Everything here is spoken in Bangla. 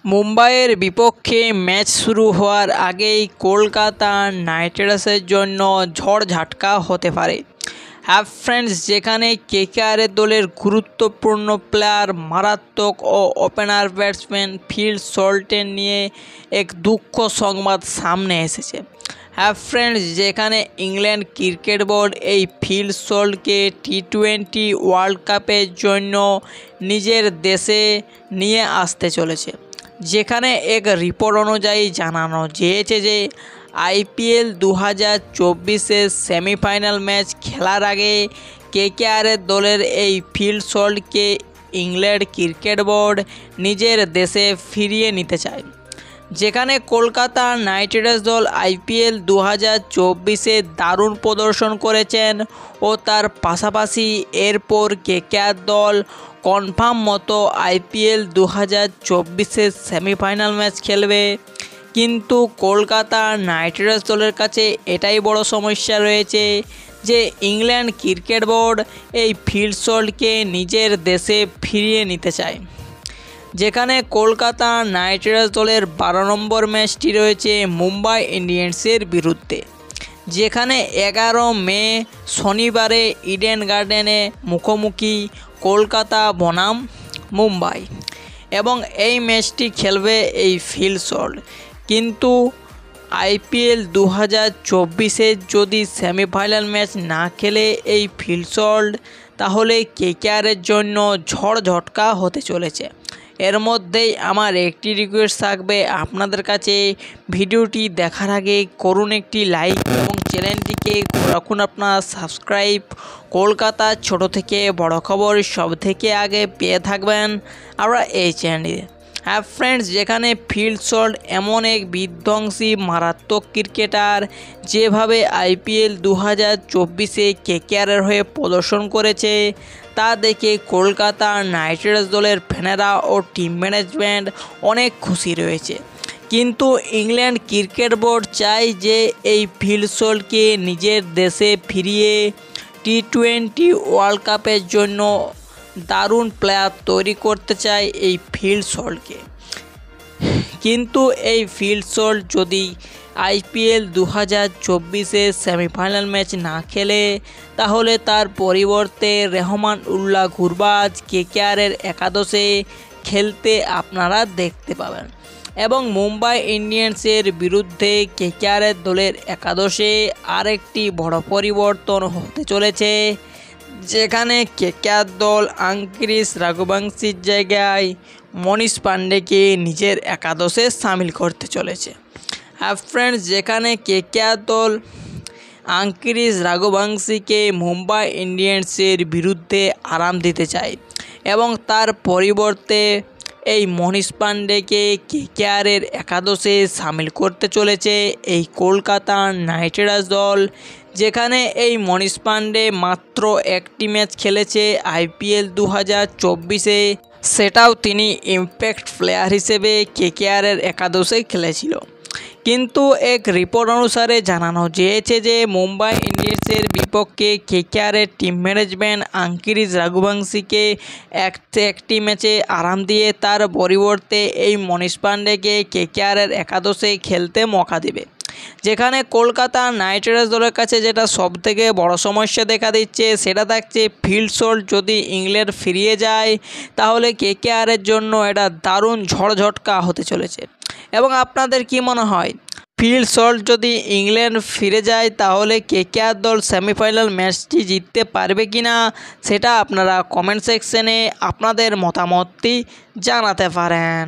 মুম্বাইয়ের বিপক্ষে ম্যাচ শুরু হওয়ার আগেই কলকাতা নাইট রাইডার্সের জন্য ঝড়-ঝাটকা হতে পারে। হ্যাঁ ফ্রেন্ডস, যেখানে কেকেআরের দলের গুরুত্বপূর্ণ প্লেয়ার মারাত্মক ও ওপেনার ব্যাটসম্যান ফিল সল্টের নিয়ে এক দুঃখ সংবাদ সামনে এসেছে। হ্যাঁ ফ্রেন্ডস, যেখানে ইংল্যান্ড ক্রিকেট বোর্ড এই ফিল সল্টকে টি-20 ওয়ার্ল্ড কাপের জন্য নিজের দেশে নিয়ে আসতে চলেছে। যেখানে এক রিপোর্ট অনুযায়ী জানানো গিয়েছে যে আইপিএল 2024-এর সেমিফাইনাল ম্যাচ খেলার আগে কেকেআরের দলের এই ফিল সল্টকে ইংল্যান্ড ক্রিকেট বোর্ড নিজের দেশে ফিরিয়ে নিতে চায়। যেখানে কলকাতা নাইট রাইডার্স দল আইপিএল 2024-এ দারুণ প্রদর্শন করেছেন ও তার পাশাপাশি এরপর কেকেআর দল কনফার্ম মতো আইপিএল 2024-এর সেমিফাইনাল ম্যাচ খেলবে। কিন্তু কলকাতা নাইট রাইডার্স দলের কাছে এটাই বড় সমস্যা রয়েছে যে ইংল্যান্ড ক্রিকেট বোর্ড এই ফিল সল্টকে নিজের দেশে ফিরিয়ে নিতে চায়। যেখানে কলকাতা নাইট রাইডার্স দলের 12 নম্বর ম্যাচটি রয়েছে মুম্বাই ইন্ডিয়ান্সের বিরুদ্ধে, যেখানে 11 মে শনিবারে ইডেন গার্ডেনে মুখোমুখি কলকাতা বনাম মুম্বাই, এবং এই ম্যাচটি খেলবে এই ফিল সল্ট। কিন্তু আইপিএল 2024-এর যদি সেমিফাইনাল ম্যাচ না খেলে এই ফিল সল্ট, তাহলে কেকেআরের জন্য ঝড়-ঝটকা হতে চলেছে। এর মধ্যেই আমার একটি রিকোয়েস্ট থাকবে আপনাদের কাছে, ভিডিওটি দেখার আগে করুন একটি লাইক এবং চ্যানেলটিকে রাখুন আপনার সাবস্ক্রাইব। কলকাতার ছোট থেকে বড় খবর সব থেকে আগে পেয়ে থাকবেন আমরা এই চ্যানেলে। হ্যাঁ ফ্রেন্ডস, যেখানে ফিল সল্ট এমন এক বিধ্বংসী মারাত্মক ক্রিকেটার, যেভাবে আইপিএল 2024-এ কেকেআরের হয়ে প্রদর্শন করেছে তা দেখে কলকাতা নাইট রাইডার্স দলের ফ্যানেরা ও টিম ম্যানেজমেন্ট অনেক খুশি রয়েছে। কিন্তু ইংল্যান্ড ক্রিকেট বোর্ড চায় যে এই ফিল সল্টকে নিজের দেশে ফিরিয়ে টি-20 ওয়ার্ল্ড কাপের জন্য দারুণ প্লেয়ার তৈরি করতে চায় এই ফিল সল্টকে। কিন্তু এই ফিল সল্ট যদি আইপিএল 2024-এর সেমিফাইনাল ম্যাচ না খেলে, তাহলে তার পরিবর্তে রেহমান উল্লাহ গুরবাজ কেকেআরের একাদশে খেলতে আপনারা দেখতে পাবেন, এবং মুম্বাই ইন্ডিয়ান্সের বিরুদ্ধে কেকেআরের দলের একাদশে আরেকটি বড় পরিবর্তন হতে চলেছে। যেখানে কেকেআর দল আঙ্কিরিশ রাঘুবংশীর জায়গায় মনীষ পান্ডেকে নিজের একাদশে সামিল করতে চলেছে। হ্যাঁ ফ্রেন্ডস, যেখানে কেকেআর দল আঙ্কিরিশ রাঘুবংশীকে মুম্বাই ইন্ডিয়ান্সের বিরুদ্ধে আরাম দিতে চায় এবং তার পরিবর্তে এই মনীষ পান্ডেকে কেকেআরের একাদশে সামিল করতে চলেছে এই কলকাতা নাইট রাইডার্স দল। যেখানে এই মনীষ পান্ডে মাত্র একটি ম্যাচ খেলেছে আইপিএল 2024-এ, সেটাও তিনি ইম্প্যাক্ট প্লেয়ার হিসেবে কেকেআরের একাদশে খেলেছিল। কিন্তু এক রিপোর্ট অনুসারে জানানো গিয়েছে যে মুম্বাই ইন্ডিয়ান্সের বিপক্ষে কেকেআরের টিম ম্যানেজমেন্ট আঙ্কিরিশ রাঘুবংশীকে একটি ম্যাচে আরাম দিয়ে তার পরিবর্তে এই মনীষ পান্ডেকে কেকেআরের একাদশে খেলতে মৌকা দেবে। যেখানে কলকাতা নাইট রাইডার্স দলের কাছে যেটা সবথেকে বড় সমস্যা দেখা দিচ্ছে, সেটা থাকছে ফিল সল্ট যদি ইংল্যান্ড ফিরিয়ে যায়, তাহলে কেকেআরের জন্য এটা দারুণ ঝড়-ঝটকা হতে চলেছে। এবং আপনাদের কি মনে হয়, ফিল সল্ট যদি ইংল্যান্ড ফিরে যায় তাহলে কেকেআর দল সেমিফাইনাল ম্যাচটি জিততে পারবে কিনা, সেটা আপনারা কমেন্ট সেকশনে আপনাদের মতামতটি জানাতে পারেন।